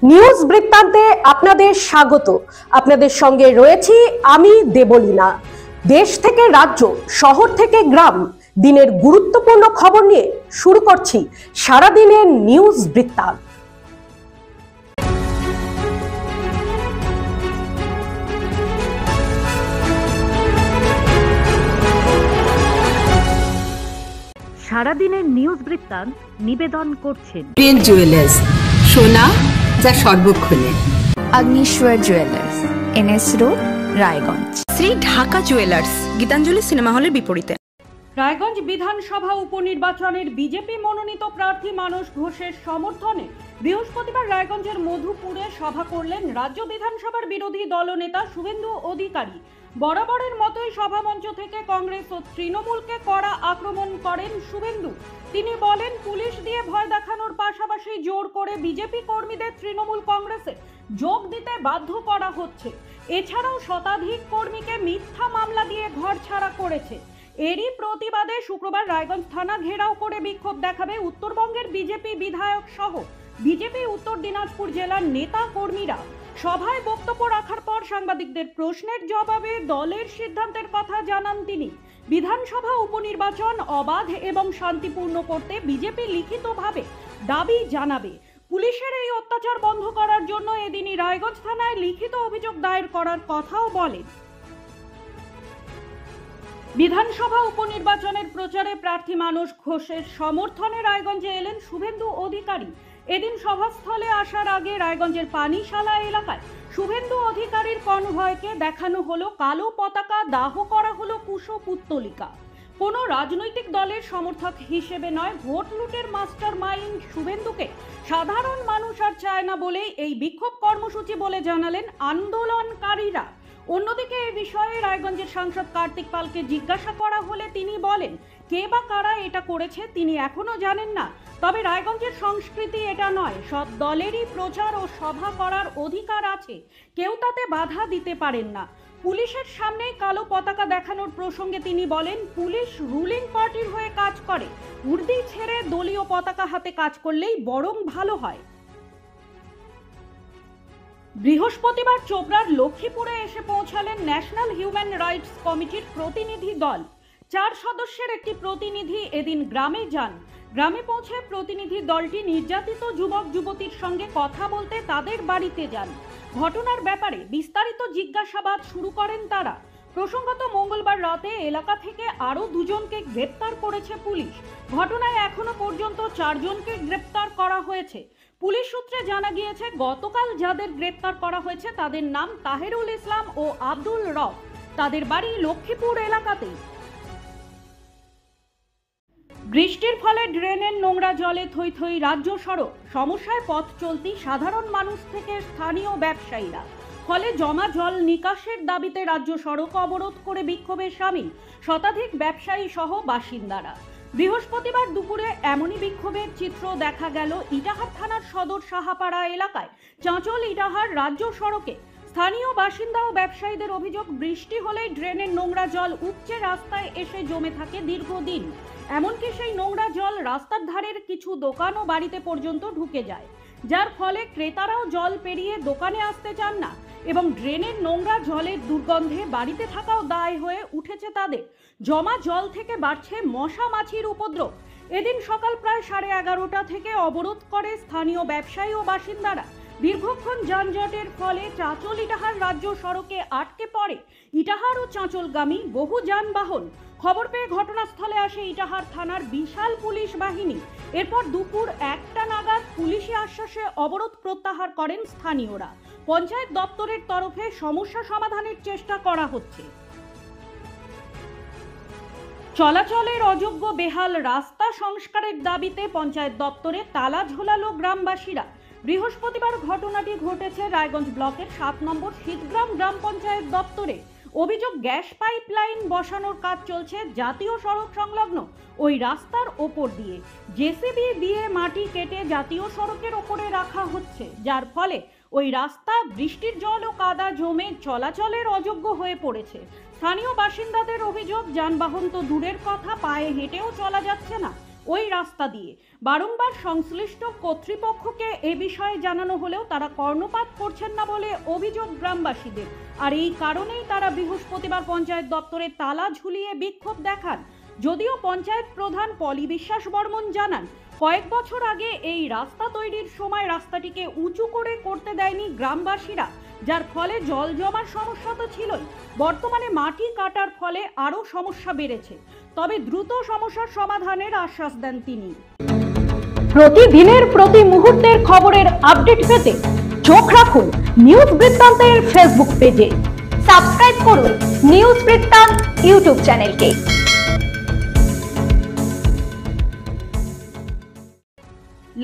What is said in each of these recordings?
News বৃত্তান্তে আপনাদের স্বাগত। আপনাদের সঙ্গে রয়েছি আমি দেবলীনা। দেশ থেকে রাজ্য, শহর থেকে গ্রাম, দিনের গুরুত্বপূর্ণ খবর নিয়ে শুরু করছি সারাদিনের নিউজ বৃত্তান্ত। সারাদিনের নিউজ বৃত্তান্ত নিবেদন করছেন প্রিন্ট জুয়েলার্স, সোনা যা সর্বক্ষণে। Agnishwar jewellers, NS road, Raiganj. Shri Dhaka jewellers, Gitanjali cinema হলের বিপরীতে। রায়গঞ্জ বিধানসভা উপনির্বাচনের বিজেপি মনোনীত প্রার্থী মানস ঘোষের সমর্থনে বৃহস্পতিবার রায়গঞ্জের মধুপুরে সভা করলেন রাজ্য বিধানসভার বিরোধী দলনেতা শুভেন্দু অধিকারী। বরাবরের মতোই সভামঞ্চ থেকে কংগ্রেস ও তৃণমূলকে কড়া আক্রমণ করেন শুভেন্দু। তিনি বলেন, পুলিশ দিয়ে ভয় দেখানোর পাশাপাশি জোর করে বিজেপি কর্মীদের তৃণমূল কংগ্রেসে যোগ দিতে বাধ্য করা হচ্ছে। এছাড়াও শতাধিক কর্মীকে মিথ্যা মামলা দিয়ে ঘরছাড়া করেছে। এরই প্রতিবাদে শুক্রবার রায়গঞ্জ থানা ঘেরাও করে বিক্ষোভ দেখাবে উত্তরবঙ্গের বিজেপি বিধায়ক সহ বিজেপি উত্তর দিনাজপুর জেলার নেতা কর্মীরা। সভায় বক্তব্য রাখার পর সাংবাদিকদের প্রশ্নের জবাবে দলের সিদ্ধান্তের কথা জানান তিনি। বিধানসভা উপনির্বাচন অবাধ এবং শান্তিপূর্ণ করতে বিজেপি লিখিতভাবে দাবি জানাবে। পুলিশের এই অত্যাচার বন্ধ করার জন্য এদিনই রায়গঞ্জ থানায় লিখিত অভিযোগ দায়ের করার কথাও বলেন। বিধানসভা উপনির্বাচনের প্রচারে প্রার্থী মানস ঘোষের সমর্থনে রায়গঞ্জে এলেন শুভেন্দু অধিকারী। এদিন সভাস্থলে আসার আগে রায়গঞ্জের পানিশালা এলাকায় শুভেন্দু অধিকারীর কনভয়কে দেখানো হলো কালো পতাকা, দাহ করা হলো কুশপুত্তলিকা। কোনো রাজনৈতিক দলের সমর্থক হিসেবে নয়, ভোট লুটের মাস্টার মাইন্ড শুভেন্দুকে সাধারণ মানুষ আর চায় না বলেই এই বিক্ষোভ কর্মসূচি বলে জানালেন আন্দোলনকারীরা। অন্যদিকে এই বিষয়ে রায়গঞ্জের সাংসদ কার্তিক পালকে জিজ্ঞাসা করা হলে তিনি বলেন, কে বা কারা এটা করেছে তিনি এখনো জানেন না। তবে রায়গঞ্জের সংস্কৃতি এটা নয়, সব দলেরই প্রচার ও সভা করার অধিকার আছে, কেউ তাতে বাধা দিতে পারেন না। পুলিশের সামনেই কালো পতাকা দেখানোর প্রসঙ্গে তিনি বলেন, পুলিশ রুলিং পার্টির হয়ে কাজ করে, উর্দি ছেড়ে দলীয় পতাকা হাতে কাজ করলেই বরং ভালো হয়। বৃহস্পতিবার চোপড়ার লক্ষ্মীপুরে এসে পৌঁছালেন ন্যাশনাল হিউম্যান রাইটস কমিটির প্রতিনিধি দল। 4 সদস্যের একটি প্রতিনিধি এদিন গ্রামে যান। গ্রামে পৌঁছে প্রতিনিধি দলটি নির্যাতিত যুবক যুবতীর সঙ্গে কথা বলতে তাদের বাড়িতে যান। ঘটনার ব্যাপারে বিস্তারিত জিজ্ঞাসাবাদ শুরু করেন তারা। প্রসঙ্গত, মঙ্গলবার রাতে এলাকা থেকে আরও 2 জনকে গ্রেপ্তার করেছে পুলিশ। ঘটনায় এখনো পর্যন্ত 4 জনকে গ্রেপ্তার করা হয়েছে। পুলিশ সূত্রে জানা গিয়েছে, গতকাল যাদের গ্রেপ্তার করা হয়েছে তাদের নাম তাহেরুল ইসলাম ও আব্দুল রব। তাদের বাড়ি লক্ষ্মীপুর এলাকাতেই। বৃষ্টির ফলে ড্রেনের নোংরা জলে থই থই রাজ্য সড়ক। সমস্যায় পথ চলতি সাধারণ মানুষ থেকে স্থানীয় ব্যবসায়ীরা। ফলে জমা জল নিকাশের দাবিতে রাজ্য সড়ক অবরোধ করে বিক্ষোভে সামিল শতাধিক ব্যবসায়ী সহ বাসিন্দারা। বৃহস্পতিবার দুপুরে এমনই বিক্ষোভের চিত্র দেখা গেল ইটাহার থানার সদর সাহাপাড়া এলাকায় চাঁচল ইটাহার রাজ্য সড়কে। স্থানীয় বাসিন্দা ও ব্যবসায়ীদের অভিযোগ, বৃষ্টি হলেই ড্রেনের নোংরা জল উপচে রাস্তায় এসে জমে থাকে দীর্ঘদিন। এমনকি সেই নোংরা জল রাস্তার ধারের কিছু দোকান ও বাড়িতে পর্যন্ত ঢুকে যায়, যার ফলে ক্রেতারাও জল পেরিয়ে দোকানে আসতে চান না এবং ড্রেনের নোংরা জলের দুর্গন্ধে বাড়িতে থাকাও দায় হয়ে উঠেছে তাদের। জমা জল থেকে বাড়ছে মশা মাছির উপদ্রব। এদিন সকাল প্রায় 11:30টা থেকে অবরোধ করে স্থানীয় ব্যবসায়ী ও বাসিন্দারা। দীর্ঘক্ষণ যানজটের ফলে চাঁচল ইটাহার রাজ্য সড়কে আটকে পড়ে ইটাহার ও চাঁচলগামী বহু যানবাহন। খবর পেয়ে ঘটনাস্থলে আসে ইটাহার থানার বিশাল পুলিশ বাহিনী। এরপর দুপুর 1টা নাগাদ পুলিশি আশ্বাসে অবরোধ প্রত্যাহার করেন স্থানীয়রা। পঞ্চায়েত দপ্তরের তরফে সমস্যা সমাধানের চেষ্টা করা হচ্ছে। চলাচলের অযোগ্য বেহাল রাস্তা সংস্কারের দাবিতে পঞ্চায়েত দপ্তরে তালা ঝোলালো গ্রামবাসীরা। বৃহস্পতিবার ঘটনাটি ঘটেছে রায়গঞ্জ ব্লকের 7 নম্বর শীতগ্রাম গ্রাম পঞ্চায়েত দপ্তরে। অভিযোগ, গ্যাস পাইপ লাইন বসানোর কাজ চলছে জাতীয় সড়ক সংলগ্ন ওই রাস্তার ওপর দিয়ে। জেসিবি দিয়ে মাটি কেটে জাতীয় সড়কের ওপরে রাখা হচ্ছে, যার ফলে ওই রাস্তা বৃষ্টির জল ও কাদা জমে চলাচলের অযোগ্য হয়ে পড়েছে। স্থানীয় বাসিন্দাদের অভিযোগ, যানবাহন তো দূরের কথা, পায়ে হেঁটেও চলা যাচ্ছে না। ওই রাস্তা দিয়ে। বারংবার সংশ্লিষ্ট কর্তৃপক্ষকে এ বিষয়ে জানানো হলেও তারা কর্ণপাত করছেন না বলে অভিযোগ গ্রামবাসীদের। আর এই কারণেই তারা বৃহস্পতিবার পঞ্চায়েত দপ্তরে তালা ঝুলিয়ে বিক্ষোভ দেখান। যদিও পঞ্চায়েত প্রধান পলি বিশ্বাস বর্মন জানান, কয়েক বছর আগে এই রাস্তা তৈরির সময় রাস্তাটিকে উঁচু করে করতে দেয়নি গ্রামবাসীরা, যার ফলে জল জমার সমস্যা তো ছিলই, বর্তমানে মাটি কাটার ফলে আরও সমস্যা বেড়েছে। তবে দ্রুত সমস্যার সমাধানের আশ্বাস দেন তিনি। প্রতিদিনের প্রতি মুহূর্তের খবরের আপডেট পেতে চোখ রাখুন নিউজ বৃত্তান্তের ফেসবুক পেজে। সাবস্ক্রাইব করুন নিউজ বৃত্তান্ত ইউটিউব চ্যানেলকে।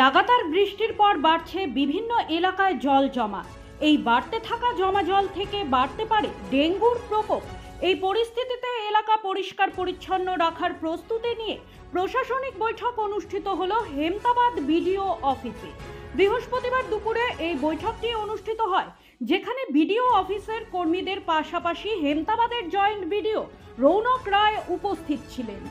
লাগাতার বৃষ্টির পর বাড়ছে বিভিন্ন এলাকায় জল জমা। এই বাড়তে থাকা জমা জল থেকে বাড়তে পারে ডেঙ্গুর প্রকোপ। এই পরিস্থিতিতে এলাকা পরিষ্কার পরিচ্ছন্ন রাখার প্রস্তুতি নিয়ে প্রশাসনিক বৈঠক অনুষ্ঠিত হলো হেমতাবাদ বিডিও অফিসে। বৃহস্পতিবার দুপুরে এই বৈঠকটি অনুষ্ঠিত হয়, যেখানে বিডিও অফিসের কর্মীদের পাশাপাশি হেমতাবাদের জয়েন্ট বিডিও রৌনক রায় উপস্থিত ছিলেন।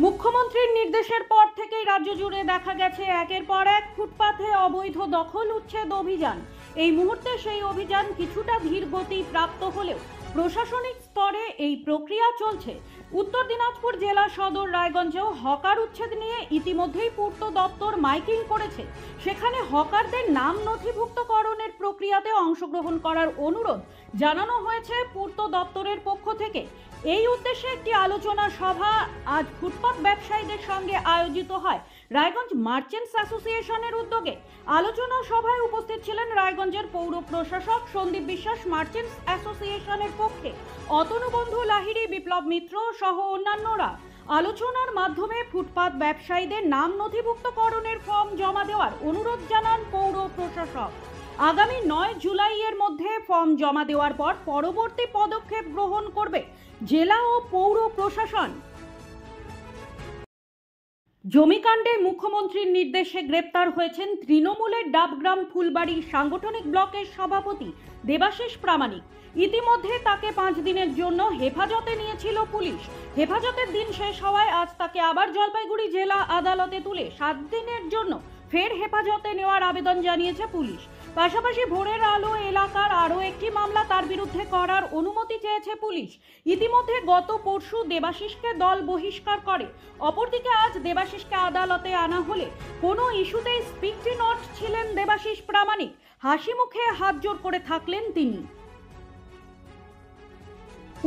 মুখ্যমন্ত্রীর নির্দেশের পর থেকেই রাজ্য জুড়ে দেখা গেছে একের পর এক ফুটপাথে অবৈধ দখল উচ্ছেদ অভিযান। এই মুহূর্তে সেই অভিযান কিছুটা ধীর গতি প্রাপ্ত হলেও প্রশাসনিক স্তরে এই প্রক্রিয়া চলছে। উত্তর দিনাজপুর জেলা সদর রায়গঞ্জেও হকার উচ্ছেদ নিয়ে ইতিমধ্যেই পূর্ত দপ্তর মাইকিং করেছে। সেখানে হকারদের নাম নথিভুক্তকরণের প্রক্রিয়াতে অংশগ্রহণ করার অনুরোধ জানানো হয়েছে পূর্ত দপ্তরের পক্ষ থেকে। এই উদ্দেশ্যে একটি আলোচনা সভা আজ ফুটপাত ব্যবসায়ীদের সঙ্গে আয়োজিত হয় রায়গঞ্জ মার্চেন্টস অ্যাসোসিয়েশনের উদ্যোগে। আলোচনা সভায় উপস্থিত ছিলেন রায়গঞ্জের পৌর প্রশাসক সন্দীপ বিশ্বাস, মার্চেন্টস অ্যাসোসিয়েশনের পক্ষে অতনুবন্ধু লাহিড়ী, বিপ্লব মিত্র সহ অন্যান্যরা। আলোচনার মাধ্যমে ফুটপাত ব্যবসায়ীদের নাম নথিভুক্তকরণের ফর্ম জমা দেওয়ার অনুরোধ জানান পৌর প্রশাসক। আগামী 9 জুলাইয়ের মধ্যে ফর্ম জমা দেওয়ার পর পরবর্তী পদক্ষেপ গ্রহণ করবে জেলা ও পৌর প্রশাসন। জমিকাণ্ডে মুখ্যমন্ত্রীর নির্দেশে গ্রেপ্তার হয়েছেন তৃণমূলের ডাবগ্রাম ফুলবাড়ি সাংগঠনিক ব্লকের সভাপতি দেবাশিস প্রামাণিক। ইতিমধ্যে তাকে 5 দিনের জন্য হেফাজতে নিয়েছিল পুলিশ। হেফাজতের দিন শেষ হওয়ায় আজ তাকে আবার জলপাইগুড়ি জেলা আদালতে তুলে 7 দিনের জন্য ফের হেফাজতে নেওয়ার আবেদন জানিয়েছে পুলিশ। পাশাপাশি ভোরের আলো এলাকার আরও একটি মামলা তার বিরুদ্ধে করার অনুমতি চেয়েছে পুলিশ। ইতিমধ্যে গত পরশু দেবাশিসকে দল বহিষ্কার করে। অপরদিকে আজ দেবাশিসকে আদালতে আনা হলে কোনো ইস্যুতেই স্পিক নট ছিলেন দেবাশিস প্রামাণিক। হাসি মুখে হাত জোড় করে থাকলেন তিনি।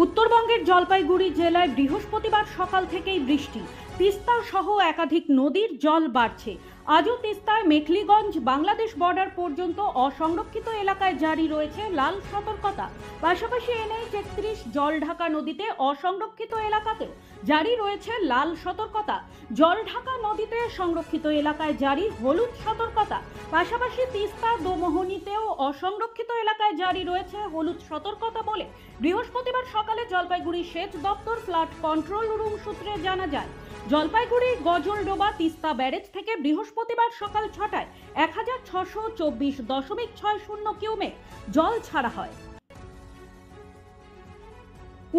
উত্তরবঙ্গের জলপাইগুড়ি জেলায় বৃহস্পতিবার সকাল থেকেই বৃষ্টি। তিস্তা সহ একাধিক নদীর জল বাড়ছে। আজও তিস্তায় মেখলিগঞ্জ বাংলাদেশ বর্ডার পর্যন্ত অসংরক্ষিত এলাকায় জারি রয়েছে লাল সতর্কতা। পাশাপাশি NH-31 জলঢাকা নদীতে অসংরক্ষিত এলাকাতেও জারি রয়েছে লাল সতর্কতা। জলঢাকা নদীতে সংরক্ষিত এলাকায় জারি হলুদ সতর্কতা। পাশাপাশি তিস্তা দোমোহনীতেও অসংরক্ষিত এলাকায় জারি রয়েছে হলুদ সতর্কতা বলে বৃহস্পতিবার সকালে জলপাইগুড়ি সেচ দপ্তর ফ্লাড কন্ট্রোল রুম সূত্রে জানা যায়। জলপাইগুড়ি গজলডোবা তিস্তা ব্যারেজ থেকে বৃহস্পতিবার সকাল 6টায় 1624.60 কিউমেক জল ছাড়া হয়।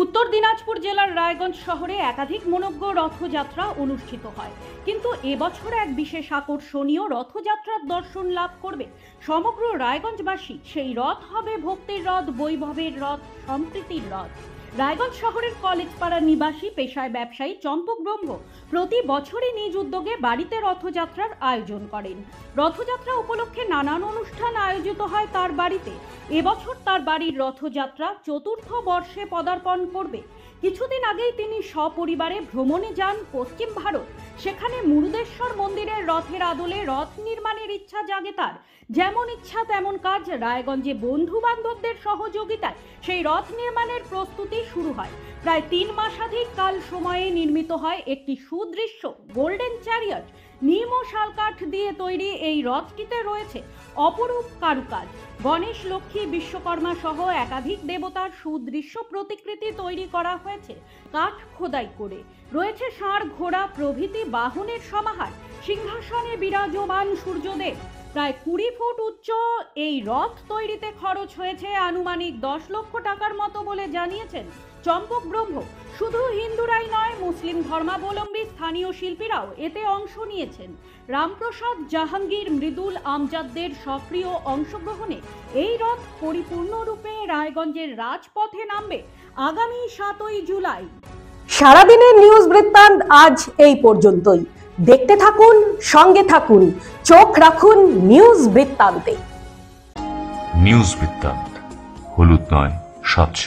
উত্তর দিনাজপুর জেলার রায়গঞ্জ শহরে একাধিক মনোজ্ঞ রথযাত্রা অনুষ্ঠিত হয়, কিন্তু এবছর এক বিশেষ আকর্ষণীয় রথযাত্রার দর্শন লাভ করবে সমগ্র রায়গঞ্জবাসী। সেই রথ হবে ভক্তির রথ, বৈভবের রথ, সম্প্রীতির রথ। রায়গঞ্জ শহরের কলেজপাড়া নিবাসী পেশায় ব্যবসায়ী চম্পক ব্রহ্ম প্রতি বছরই নিজ উদ্যোগে বাড়িতে রথযাত্রার আয়োজন করেন। রথযাত্রা উপলক্ষে নানান অনুষ্ঠান আয়োজিত হয় তার বাড়িতে। এবছর তার বাড়ির রথযাত্রা 4র্থ বর্ষে পদার্পণ করবে। কিছুদিন আগেই তিনি সপরিবারে ভ্রমণে যান পশ্চিম ভারত। সেখানে মুরুদেশ্বর মন্দিরের রথের আদলে রথ নির্মাণের ইচ্ছা জাগে তার। যেমন ইচ্ছা তেমন কাজ। রায়গঞ্জে বন্ধু বান্ধবদের সহযোগিতায় সেই রথ নির্মাণের প্রস্তুতি শুরু হয়। প্রায় 3 মাসাধিক কাল সময়ে নির্মিত হয় একটি সুদৃশ্য গোল্ডেন চ্যারিয়ট। নিম ও শালকাঠ দিয়ে তৈরি এই রথটিতে রয়েছে অপরূপ কারুকাজ। গণেশ, লক্ষ্মী, বিশ্বকর্মা সহ একাধিক দেবতার সুদৃশ্য প্রতিকৃতি তৈরি করা হয়েছে কাঠ খোদাই করে। রয়েছে ষাঁড়, ঘোড়া প্রভৃতি বাহনের সমাহার। সিংহাসনে বিরাজমান সূর্যদেব। প্রায় 20 ফুট উচ্চ এই রথ তৈরিতে খরচ হয়েছে আনুমানিক 10 লক্ষ টাকার মতো বলে জানিয়েছেন চম্পক ব্রহ্ম। শুধু হিন্দুরাই নয়, মুসলিম ধর্মাবলম্বী স্থানীয় শিল্পীরাও এতে অংশ নিয়েছেন। রামপ্রসাদ, জাহাঙ্গীর, মৃদুল, আমজাদদের সক্রিয় অংশগ্রহণে এই রথ পরিপূর্ণরূপে রায়গঞ্জের রাজপথে নামবে আগামী 7ই জুলাই। সারাদিনের নিউজ বৃত্তান্ত আজ এই পর্যন্তই। দেখতে থাকুন, সঙ্গে থাকুন, চোখ রাখুন নিউজ বৃত্তান্তে। নিউজ বৃত্তান্ত, হলুদ নয়, স্বচ্ছ।